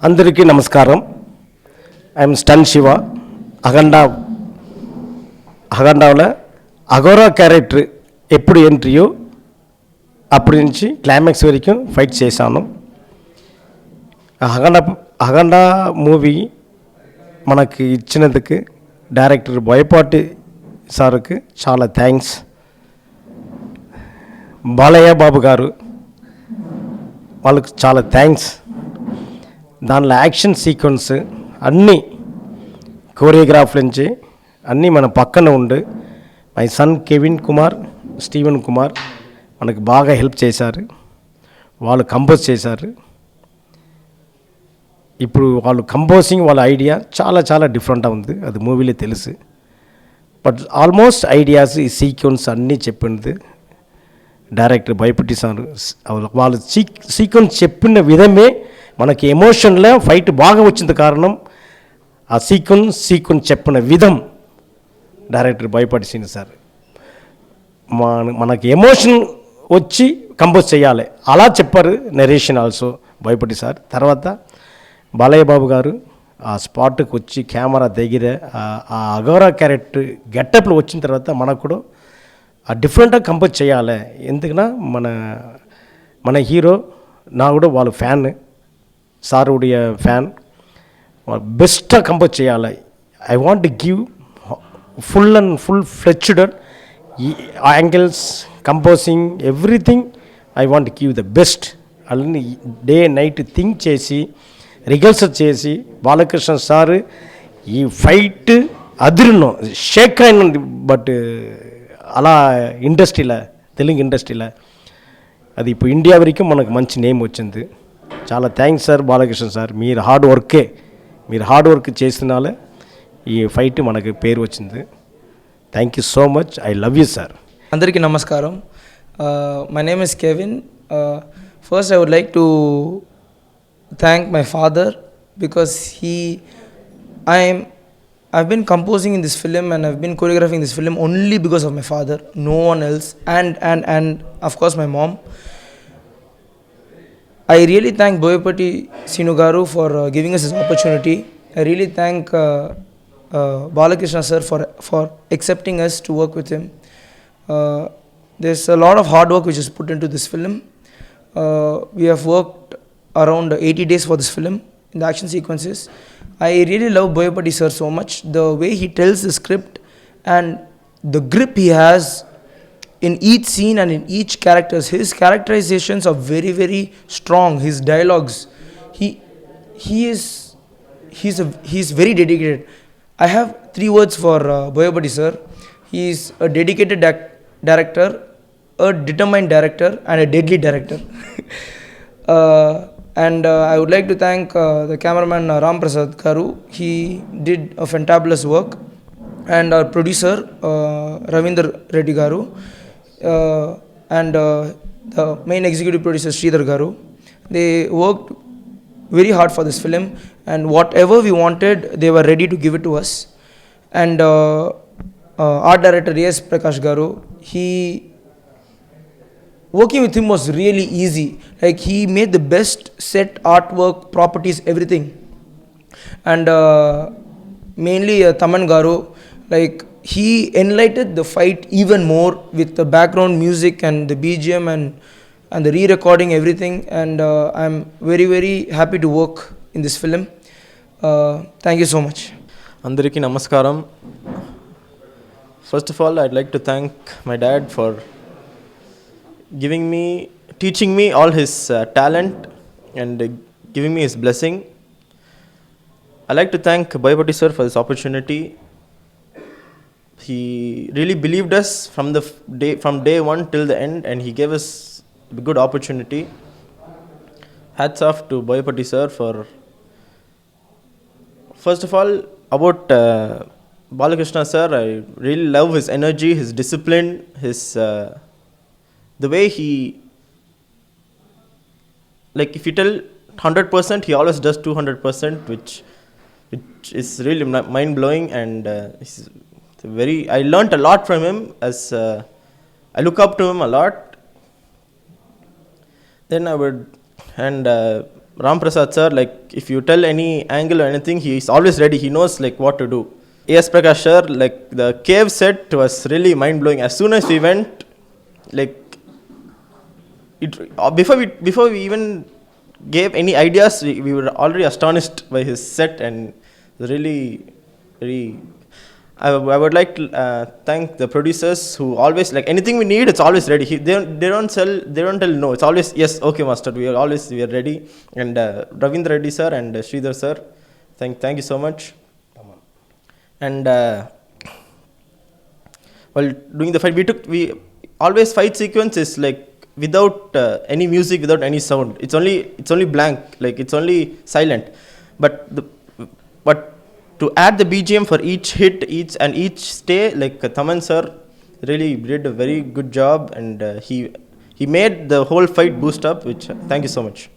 అందరికీ నమస్కారం. I'm stun Shiva. అఖండాలో అఘోరా క్యారెక్టర్ ఎప్పుడు ఎంట్రీయో అప్పటి నుంచి క్లైమాక్స్ వరకు ఫైట్ చేశాను. అఖండ మూవీ మనకి ఇచ్చినందుకు డైరెక్టర్ బోయపాటి సార్కి చాలా థ్యాంక్స్. బాలయ్య బాబు గారు వాళ్ళకి చాలా థ్యాంక్స్. దానిలో యాక్షన్ సీక్వెన్స్ అన్నీ కోరియోగ్రాఫ్ నుంచి అన్నీ మన పక్కన ఉండి my son Kevin Kumar, Steven Kumar మనకు బాగా హెల్ప్ చేశారు. వాళ్ళు కంపోజ్ చేశారు. ఇప్పుడు వాళ్ళు కంపోజింగ్ వాళ్ళ ఐడియా చాలా చాలా డిఫరెంట్గా ఉంది, అది మూవీలో తెలుసు. బట్ ఆల్మోస్ట్ ఐడియాస్ ఈ సీక్వెన్స్ అన్నీ చెప్పింది డైరెక్టర్ భయపట్టి సార్. వాళ్ళు సీక్వెన్స్ చెప్పిన విధమే మనకి ఎమోషన్లో ఫైట్ బాగా వచ్చింది. కారణం ఆ సీక్వెన్స్ చెప్పిన విధం డైరెక్టర్ భయపట్టి సీన్ సార్. మనకి ఎమోషన్ వచ్చి కంపోజ్ చేయాలి అలా చెప్పారు. నరేషన్ ఆల్సో భయపట్టి సార్. తర్వాత బాలయ్య బాబు గారు ఆ స్పాట్కి వచ్చి కెమెరా దగ్గర ఆ అఘోరా క్యారెక్టర్ గెటప్లో వచ్చిన తర్వాత మనకు కూడా ఆ డిఫరెంట్గా కంపోజ్ చేయాలి. ఎందుకన్నా మన హీరో నా కూడా వాళ్ళ ఫ్యాన్, సారుடைய ఫ్యాన్. బెస్ట్గా కంపోజ్ చేయాలి. I want to give full fledged angles, composing, everything. I want give the best. అలాని డే నైట్ థింక్ చేసి రిహర్సల్ చేసి బాలకృష్ణ సార్ ఈ ఫైట్ అదిరినో షేక్ అయినంది. బట్ అలా ఇండస్ట్రీలో, తెలుగు ఇండస్ట్రీలో అది ఇప్పుడు ఇండియా వరకు మనకు మంచి నేమ్ వచ్చింది. చాలా థ్యాంక్స్ సార్ బాలకృష్ణ సార్. మీరు హార్డ్ వర్క్ చేసినాలే ఈ ఫైట్ మనకు పేరు వచ్చింది. Thank you so much. I love you sir. అందరికీ నమస్కారం. My name is Kevin. First I would like to thank my father because I've been composing in this film and I've been choreographing this film only because of my father, no one else, and of course my mom. I really thank Boyapati Sinu Garu for giving us this opportunity. I really thank Balakrishna sir for accepting us to work with him. There's a lot of hard work which is put into this film. We have worked around 80 days for this film in the action sequences. I really love Boyapati sir so much. The way he tells the script and the grip he has in each scene and in each characters. His characterizations are very, very strong. His dialogues, he's very dedicated. I have 3 words for Boyapati sir. He is a dedicated director, a determined director, and a deadly director. And I would like to thank the cameraman Ram Prasad Garu. He did a fantabulous work. And our producer Ravindra Reddy Garu. And the main executive producer Sridhar Garu. They worked very hard for this film. And whatever we wanted, they were ready to give it to us. And art director A.S. Prakash Garu. Working with him was really easy. Like he made the best set, artwork, properties, everything. And mainly Taman Garu, like he enlightened the fight even more with the background music and the BGM and the re-recording everything. And I'm very, very happy to work in this film. Thank you so much. Andariki namaskaram. First of all, I'd like to thank my dad for teaching me all his talent and giving me his blessing. I like to thank Boyapati sir for this opportunity. He really believed us from day one till the end, and he gave us a good opportunity. Hats off to Boyapati sir for. First of all, about Balakrishna sir, I really love his energy, his discipline, the way he, like if you tell 100%, he always does 200%, which is really mind-blowing. And I learnt a lot from him, as I look up to him a lot. Then I would, and Ram Prasad sir, like if you tell any angle or anything, he is always ready. He knows like what to do. A.S. Prakash sir, like the cave set was really mind blowing. As soon as we went, like it before we even gave any ideas, we were already astonished by his set, and really, really. I would like to thank the producers who always like anything we need, it's always ready. They don't tell no. It's always yes, okay, master. We are ready. And Ravindra Reddy sir and Sridhar sir, thank you so much. And while doing the fight, we always fight sequence is like without any music, without any sound. It's only blank, like it's only silent. But to add the BGM for each hit, each stay, like Thaman sir really did a very good job, and he made the whole fight boost up. Which thank you so much.